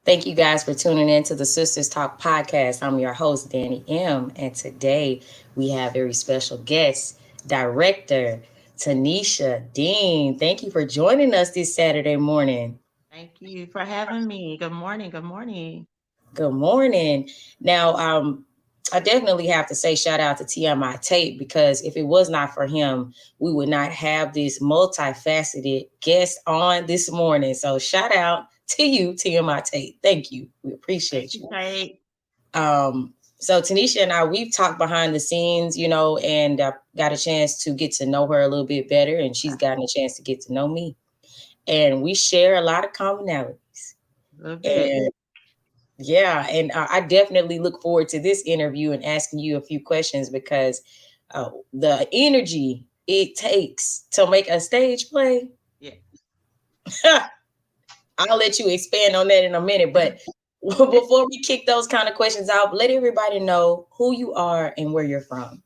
Thank you guys for tuning in to the Sisters Talk podcast. I'm your host, Danny M. And today we have very special guest, director Tanisha Dean. Thank you for joining us this Saturday morning. Thank you for having me. Good morning. Good morning. Good morning. Now, I definitely have to say shout out to TMI Tape because if it was not for him, we would not have this multifaceted guest on this morning. So shout out to you, TMI Tape. Thank you. We Thank appreciate you, you. Kate. So Tanisha and I, we've talked behind the scenes, and got a chance to get to know her a little bit better, and she's gotten a chance to get to know me. And we share a lot of commonalities. A little bit. And yeah, and I definitely look forward to this interview and asking you a few questions because the energy it takes to make a stage play, Yeah. I'll let you expand on that in a minute. But before we kick those kind of questions out, let everybody know who you are and where you're from.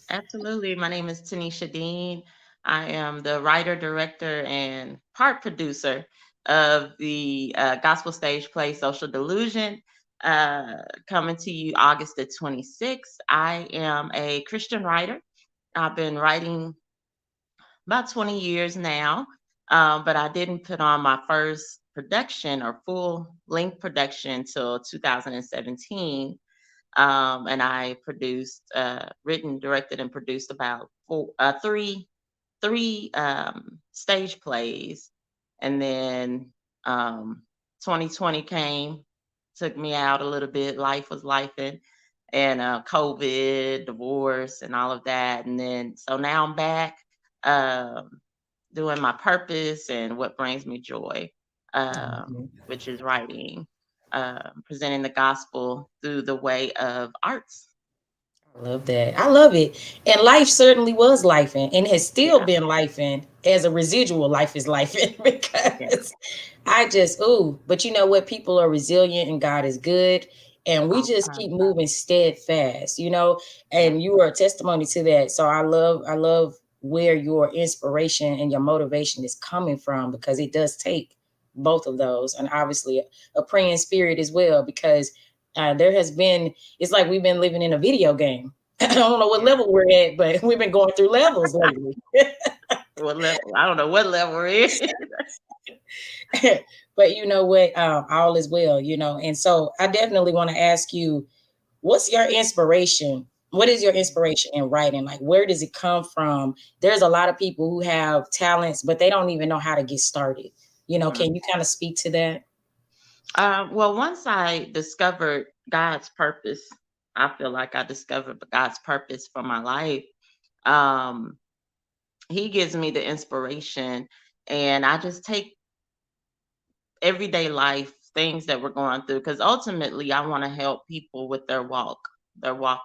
Absolutely. My name is Tanisha Dean. I am the writer, director, and part producer of the gospel stage play Social Delusion, coming to you August the 26th. I am a Christian writer. I've been writing about 20 years now. But I didn't put on my first production or full length production till 2017. And I produced, written, directed, and produced about three stage plays. And then 2020 came, took me out a little bit. Life was lifing, and COVID, divorce, and all of that. And then so now I'm back, um, doing my purpose and what brings me joy, which is writing, presenting the gospel through the way of arts. I love that. I love it. And life certainly was life and has still Yeah, been life as a residual life is life yeah, because I just, ooh, but you know what? People are resilient and God is good. And we all the just time. keep moving steadfast, Yeah, and you are a testimony to that. So I love where your inspiration and your motivation is coming from because it does take both of those. And obviously a praying spirit as well, because there has been, it's like we've been living in a video game. I don't know what yeah. level we're at, but we've been going through levels lately. What level? I don't know what level we're in. But you know what? All is well. And so I definitely want to ask you, what's your inspiration? What is your inspiration in writing? Like, where does it come from? There's a lot of people who have talents, but they don't even know how to get started. Mhm. Can you kind of speak to that? Well, once I discovered God's purpose, I feel like I discovered God's purpose for my life. Um, he gives me the inspiration, and I just take everyday life things that we're going through, because ultimately I want to help people with their walk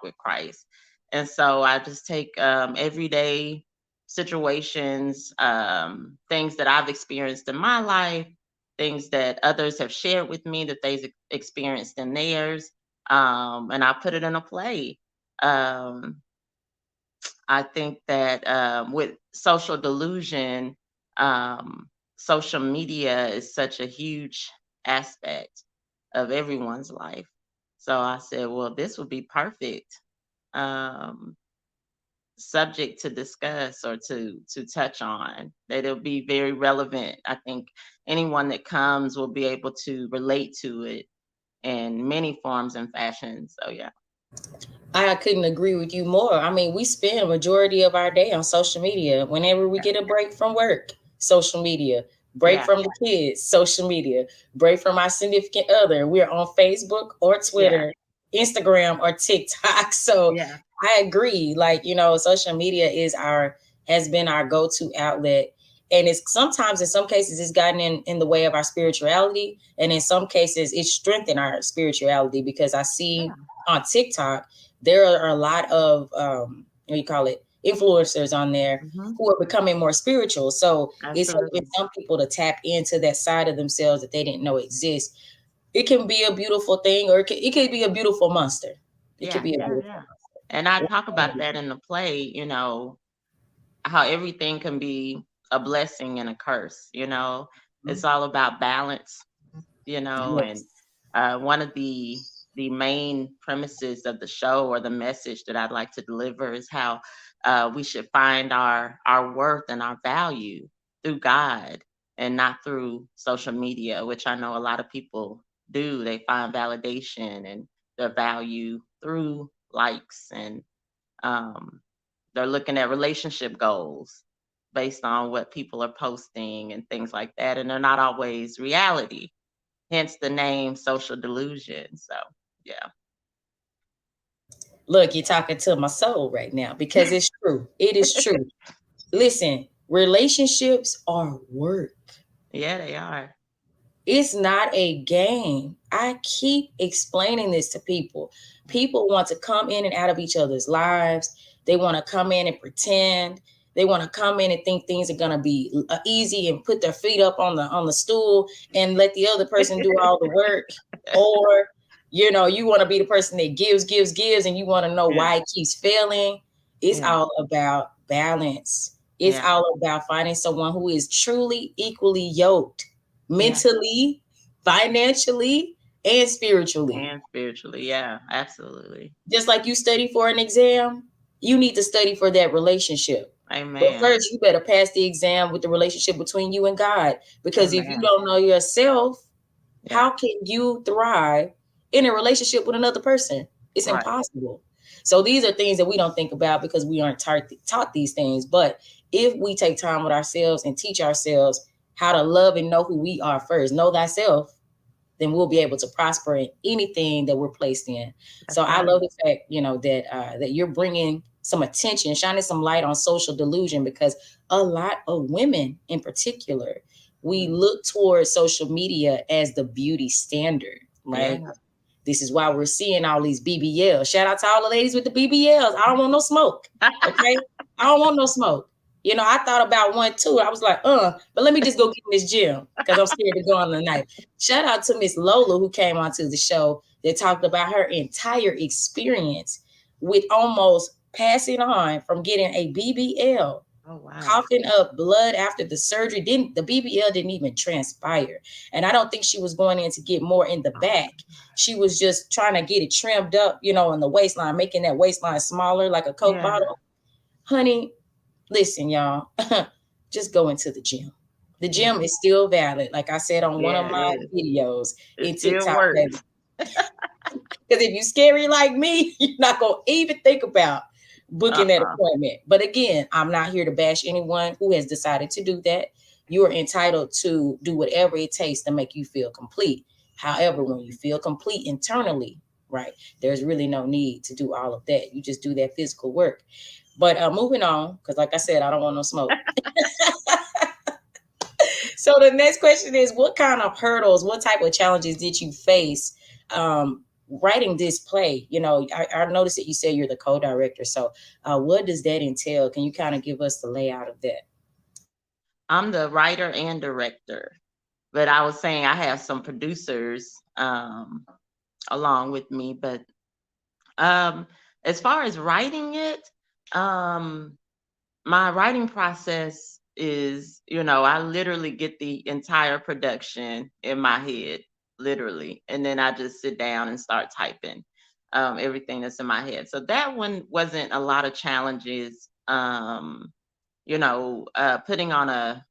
with Christ. And so I just take everyday situations, things that I've experienced in my life, things that others have shared with me that they've experienced in theirs, and I put it in a play. um, I think that with social delusion, social media is such a huge aspect of everyone's life. So I said, well, this would be perfect um, subject to discuss or to touch on. That it'll be very relevant. I think anyone that comes will be able to relate to it in many forms and fashions. So yeah, I couldn't agree with you more. I mean, we spend a majority of our day on social media. Whenever we yeah, get a break from work, social media, break yeah, from the kids, social media, break from our significant other, we're on Facebook or yeah, Twitter, Instagram or TikTok. So yeah, I agree. Like, social media has been our go-to outlet. And it's sometimes in some cases it's gotten in the way of our spirituality. And in some cases it's strengthened our spirituality because I see yeah. on TikTok there are a lot of what you call it influencers on there Hmm. who are becoming more spiritual. So it's helping Absolutely. some people to tap into that side of themselves that they didn't know exist. It can be a beautiful thing, or it could be a beautiful monster. It could Yeah, be a yeah, beautiful yeah. And I talk about monster. that in the play, how everything can be a blessing and a curse. It's all about balance, and Yes. One of the main premises of the show, or the message that I'd like to deliver, is how we should find our worth and our value through God, and not through social media, which I know a lot of people do. They find validation and their value through likes, and um, they're looking at relationship goals based on what people are posting and things like that, and they're not always reality. Hence the name social delusion. So yeah. Look, you're talking to my soul right now because it's true. It is true. Listen, relationships are work. Yeah, they are. It's not a game. I keep explaining this to people. People want to come in and out of each other's lives. They want to come in and pretend. They want to come in and think things are gonna be easy and put their feet up on the stool and let the other person do all the work. Or, you want to be the person that gives, gives, gives, and you want to know Yeah. why it keeps failing. It's Yeah. all about balance. It's Yeah. all about finding someone who is truly equally yoked Yeah. mentally, financially, and spiritually. And spiritually. Yeah, absolutely. Just like you study for an exam, you need to study for that relationship. But Amen. first, you better pass the exam with the relationship between you and God. Because if you Amen. don't know yourself, Yeah. how can you thrive in a relationship with another person? It's Right. impossible. So these are things that we don't think about because we aren't taught these things. But if we take time with ourselves and teach ourselves how to love and know who we are first, know thyself, then we'll be able to prosper in anything that we're placed in. So That's I right. love the fact, that you're bringing some attention, shining some light on social delusion, because a lot of women in particular, we Mm. look towards social media as the beauty standard, right? Yeah. This is why we're seeing all these BBLs. Shout out to all the ladies with the BBLs. I don't want no smoke. Okay. I don't want no smoke. I thought about one too. I was like, but let me just go get in this gym because I'm scared to go on the night. Shout out to Miss Lola who came onto the show that talked about her entire experience with almost passing on from getting a BBL, Oh wow. coughing up blood after the surgery. Didn't the BBL didn't even transpire. And I don't think she was going in to get more in the Oh, back. She was just trying to get it trimmed up, in the waistline, making that waistline smaller like a Coke yeah. bottle. Honey, listen, y'all, just go into the gym. The Yeah. gym is still valid. Like I said on one of Yeah, it my is. videos It in still TikTok, works. baby. Because if you're scary like me, you're not going to even think about booking that Uh-uh. appointment. But again, I'm not here to bash anyone who has decided to do that. You are entitled to do whatever it takes to make you feel complete. However, when you feel complete internally, right, there's really no need to do all of that. You just do that physical work. But moving on, because like I said, I don't want no smoke. So the next question is, what kind of hurdles, what type of challenges did you face writing this play? I noticed that you said you're the co-director. So what does that entail? Can you kind of give us the layout of that? I'm the writer and director. But I was saying I have some producers along with me. But um as far as writing it, um my writing process is, I literally get the entire production in my head, literally, and then I just sit down and start typing everything that's in my head. So that one wasn't a lot of challenges. Putting on a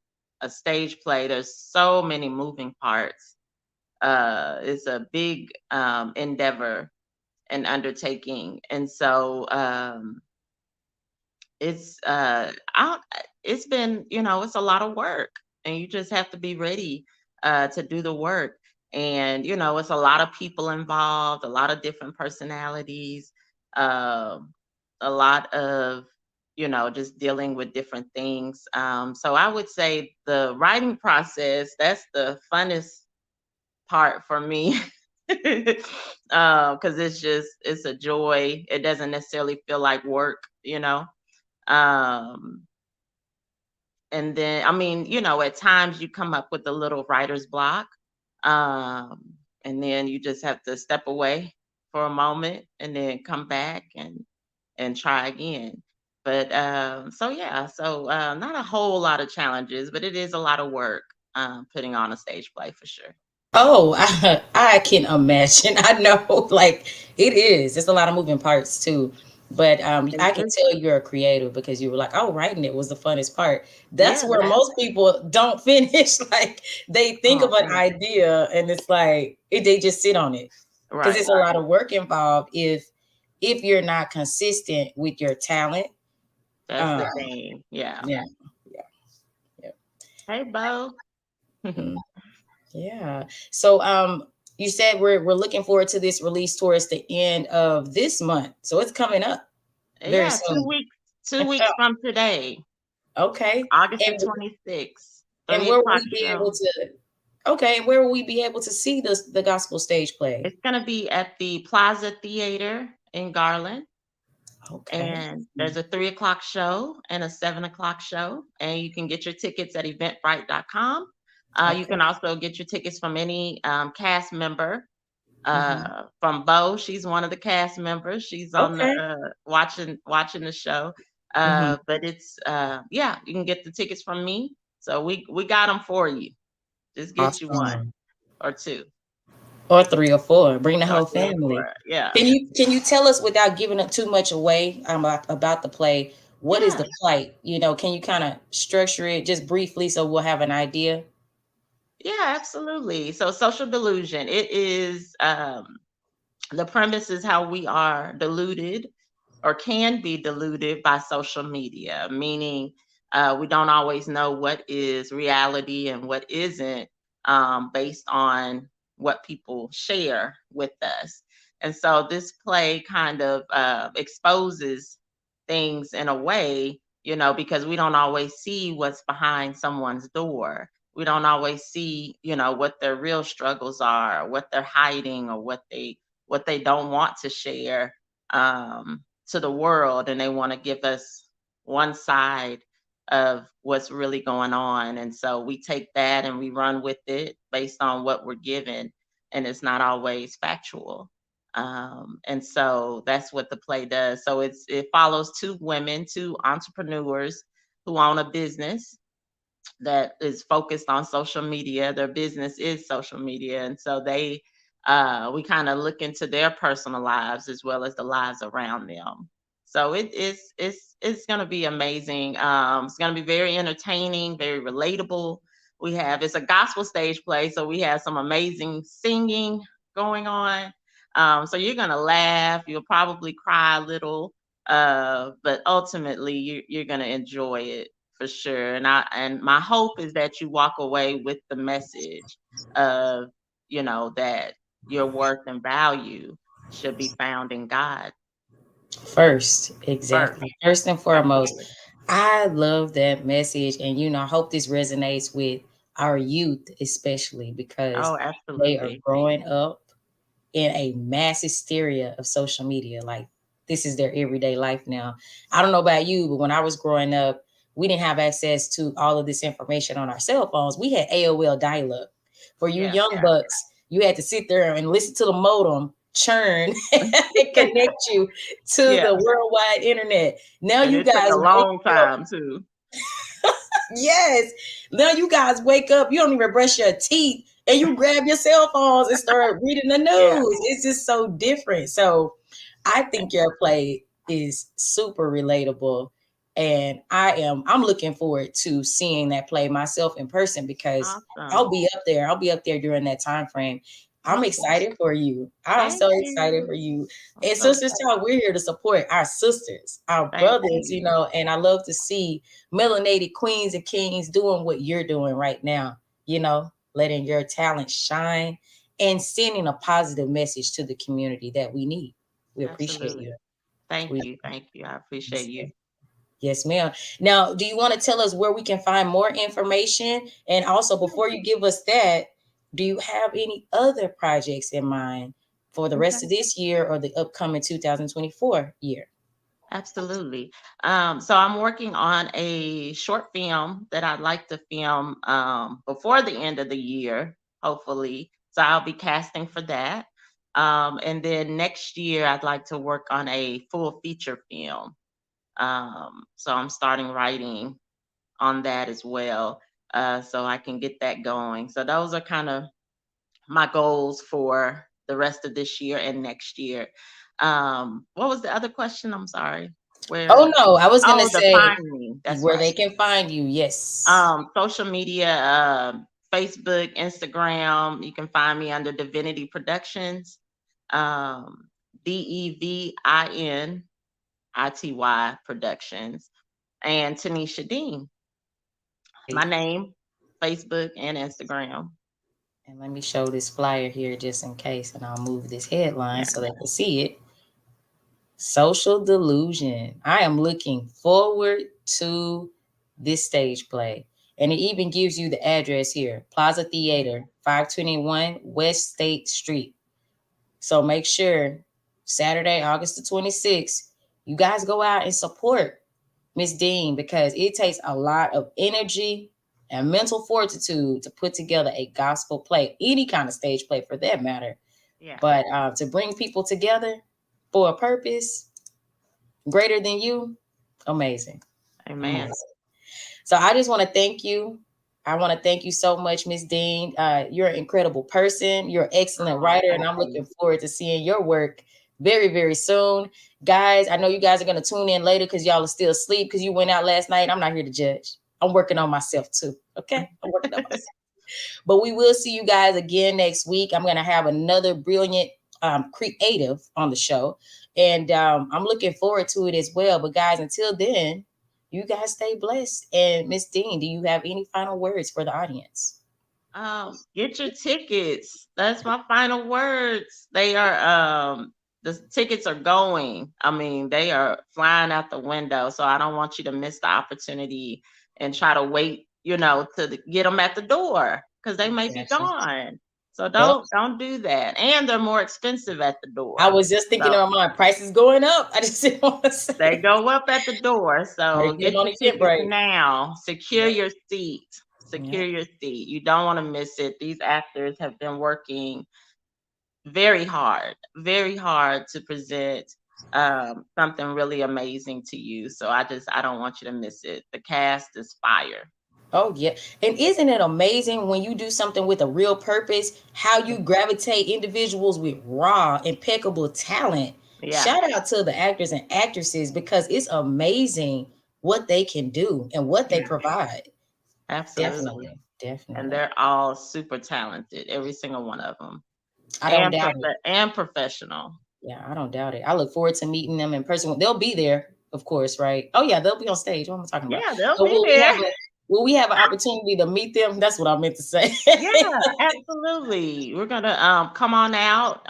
stage play, there's so many moving parts. It's a big endeavor and undertaking, and so it's I it's been, it's a lot of work, and you just have to be ready to do the work. And it's a lot of people involved, a lot of different personalities, um a lot of, just dealing with different things. So I would say the writing process, that's the funnest part for me. Because it's a joy. It doesn't necessarily feel like work, um, and then, I mean, at times you come up with a little writer's block. Um, and then you just have to step away for a moment and then come back and try again. But so yeah, so not a whole lot of challenges, but it is a lot of work putting on a stage play for sure. Oh, I can imagine. I know, like it is. It's a lot of moving parts too. But And I can just tell you're a creative because you were like, "Oh, writing it was the funnest part." That's yeah, where that most people don't finish. Like they think of oh an man. idea and it's like they just sit on it because Right. it's a lot of work involved. If you're not consistent with your talent, That's um, the thing. Yeah. yeah, yeah, yeah. Hey Bo. Mm. Yeah. So you said we're looking forward to this release towards the end of this month. So it's coming up very Yeah, two soon. weeks, 2 weeks from today, Okay. August the And 26th, and 3 where will o'clock we be able show. to okay, and where will we be able to see the gospel stage play? It's gonna be at the Plaza Theater in Garland. Okay. And there's a 3 o'clock show and a 7 o'clock show. And you can get your tickets at eventbrite.com. You Okay. can also get your tickets from any cast member. Hmm. From Bo, she's one of the cast members. She's on the Okay. watching the show. Hmm. But it's yeah, you can get the tickets from me. So we got them for you. Just get you one Awesome. or two Or three or four. Bring the or whole three or family. four. Yeah, Can you tell us without giving it too much away about the play? What is yeah, the plight? Can you kind of structure it just briefly so we'll have an idea? yeah. Absolutely. So social delusion. It is the premise is how we are deluded or can be deluded by social media, meaning we don't always know what is reality and what isn't based on what people share with us. And so this play kind of exposes things in a way, because we don't always see what's behind someone's door. We don't always see, what their real struggles are, or what they're hiding, or what they don't want to share to the world, and they want to give us one side of what's really going on. And so we take that and we run with it based on what we're given, and it's not always factual. And so that's what the play does. So it follows two women, two entrepreneurs who own a business that is focused on social media. Their business is social media, and so we kind of look into their personal lives as well as the lives around them. So it's going to be amazing. It's going to be very entertaining, very relatable. It's a gospel stage play, so we have some amazing singing going on. So you're going to laugh. You'll probably cry a little, but ultimately you're going to enjoy it for sure. And my hope is that you walk away with the message of, that your worth and value should be found in God First, first. exactly. First and foremost, Absolutely. I love that message. And, I hope this resonates with our youth, especially because Oh, they are absolutely. growing up in a mass hysteria of social media. Like this is their everyday life now. I don't know about you, but when I was growing up, we didn't have access to all of this information on our cell phones. We had AOL dial up. For you Yeah. young bucks, you had to sit there and listen to the modem churn and connect you to Yeah. the worldwide internet. Now And you it took guys a wake long up. time too. Yes. Now you guys wake up, you don't even brush your teeth, and you grab your cell phones and start reading the Yeah. news. It's just so different. So I think your play is super relatable. And I'm looking forward to seeing that play myself in person because Awesome. I'll be up there. I'll be up there during that time frame. I'm Okay. excited for you. I'm Thank so excited you. for you. I'm And so Sisters glad. Talk, we're here to support our sisters, our Thank brothers, you. and I love to see melanated queens and kings doing what you're doing right now, letting your talent shine and sending a positive message to the community that we need. We appreciate Absolutely. you. Thank We you. Thank you. I appreciate yes, you. yes, ma'am. Now, do you want to tell us where we can find more information? And also, before you give us that, do you have any other projects in mind for the rest Okay. of this year or the upcoming 2024 year? Absolutely. So I'm working on a short film that I'd like to film before the end of the year, hopefully. So I'll be casting for that. And then next year, I'd like to work on a full feature film. So I'm starting writing on that as well, so I can get that going. So those are kind of my goals for the rest of this year and next year. What was the other question? I'm sorry. Oh Where? no, I was gonna Oh, to say find me. That's where right. they can find you. Yes. Social media, Facebook, Instagram. You can find me under Divinity Productions. Um, DEVINITY Productions, and Tanisha Dean. My Right. name, Facebook and Instagram. And let me show this flyer here just in case, and I'll move this headline Yeah. so they can see it. Social Delusion. I am looking forward to this stage play. And it even gives you the address here, Plaza Theater, 521 West State Street. So make sure Saturday, August the 26th, you guys go out and support Miss Dean, because it takes a lot of energy and mental fortitude to put together a gospel play, any kind of stage play for that matter. Yeah. But to bring people together for a purpose greater than you, amazing. Amen. Amazing. So I just want to thank you. I want to thank you so much, Miss Dean. You're an incredible person. You're an excellent Oh, writer, and thank I'm you. looking forward to seeing your work very, very soon. Guys, I know you guys are going to tune in later because y'all are still asleep because you went out last night. I'm not here to judge. I'm working on myself too. Okay? I'm working on myself. But we will see you guys again next week. I'm going to have another brilliant creative on the show. And I'm looking forward to it as well. But guys, until then, you guys stay blessed. And Miss Dean, do you have any final words for the audience? Get your tickets. That's my final words. They are the tickets are going. I mean, they are flying out the window. So I don't want you to miss the opportunity and try to wait, to get them at the door because they may be Gotcha. gone. So Yep. don't do that. And they're more expensive at the I door. was just thinking So of my price is going up. I just didn't want to say they it. go up at the door. Are they So getting get on your tickets Eventbrite? now. Secure Yep. your seat. Secure Yep. your seat. You don't want to miss it. These actors have been working very hard to present something really amazing to you. So I don't want you to miss it. The cast is fire. Oh yeah. And isn't it amazing when you do something with a real purpose, how you gravitate individuals with raw, impeccable talent? Yeah, Shout out to the actors and actresses because it's amazing what they can do and what they yeah, provide. absolutely. Definitely. And Definitely. they're all super talented, every single one of them, I don't doubt it. and professional. Yeah, I don't doubt it. I look forward to meeting them in person. They'll be there, of course, right? Oh yeah, they'll be on stage. What am I talking about? Yeah, they'll But be there. will we have an opportunity to meet them? That's what I meant to say. Yeah, absolutely. We're gonna come on out.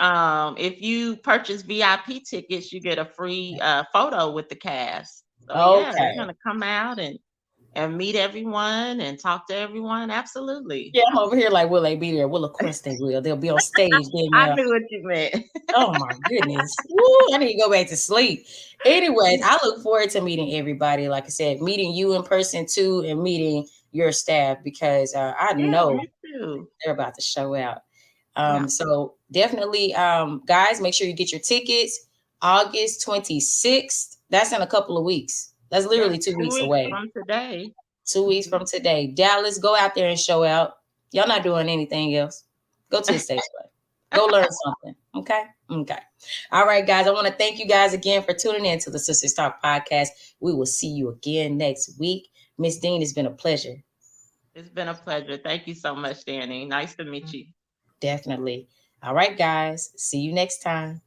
If you purchase VIP tickets, you get a free photo with the cast. So yeah, we're Okay. gonna come out and meet everyone and talk to everyone. Absolutely. Yeah, I'm over here like, will they be there? Well, of course they will. They'll be on stage then. I knew what you meant. Oh my goodness. Woo, I need to go back to sleep. Anyways, I look forward to meeting everybody. Like I said, meeting you in person too, and meeting your staff because I Yeah, know me too. they're about to show out. Yeah. So definitely, guys, make sure you get your tickets. August 26th. That's in a couple of weeks. That's Yeah, literally two 2 weeks weeks away. from today. 2 weeks Mhm. from today. Dallas, go out there and show out. Y'all not doing anything else. Go to the stage play. Go learn something. Okay. Okay. All right, guys. I want to thank you guys again for tuning in to the Sisters Talk podcast. We will see you again next week. Miss Dean, it's been a pleasure. It's been a pleasure. Thank you so much, Danny. Nice to meet you. Definitely. All right, guys. See you next time.